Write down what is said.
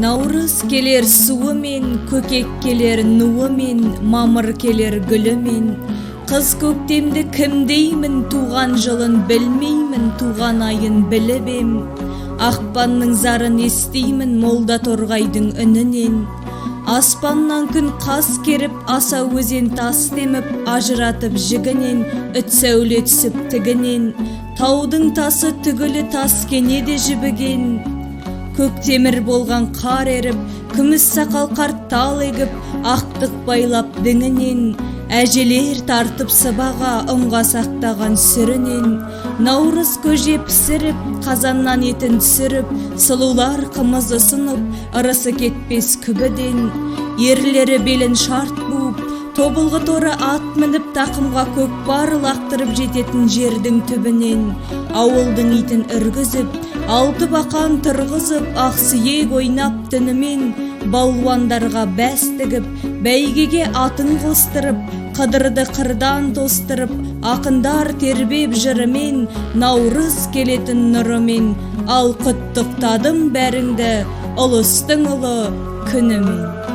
Наурыз келер суымен, көкек келер нуымен, мамыр келер гүлімен. Қыз көктемді кім деймін, туған жылын білмеймін, туған айын біліп ем. Ақпанның зарын естеймін, молда торғайдың үнінен. Аспаннан күн қас керіп, аса өзен тас деміп, ажыратып жігінен, үт сәуле түсіп тігінен. Таудың тасы түгілі тас кенеде жібіген. Көк темір болған қар еріп, күміс сақал қарт тал егіп, ақтық байлап діңінен. Әжелер тартып сыбаға, ұнға сақтаған сүрінен. Наурыз көже пісіріп, қазаннан етін түсіріп, сұлулар қымызы сынып, ырысы кетпес күбіден. Ерлері белін шарт буып, тобылғы торы ат мініп, тақымға көкпар лақтырып жететін жердің түбінен. Ауылдың итін үргізіп, алты бақан тұрғызып, ақсүйек ойнап түнімен. Балуандарға бәс тігіп, бәйгеге атын қостырып, қыдырды қырдан тостырып, ақындар тербеп жырымен, наурыз келетін нұрымен. Ал құттықтадым бәріңді, ұлыстың ұлы күнімен.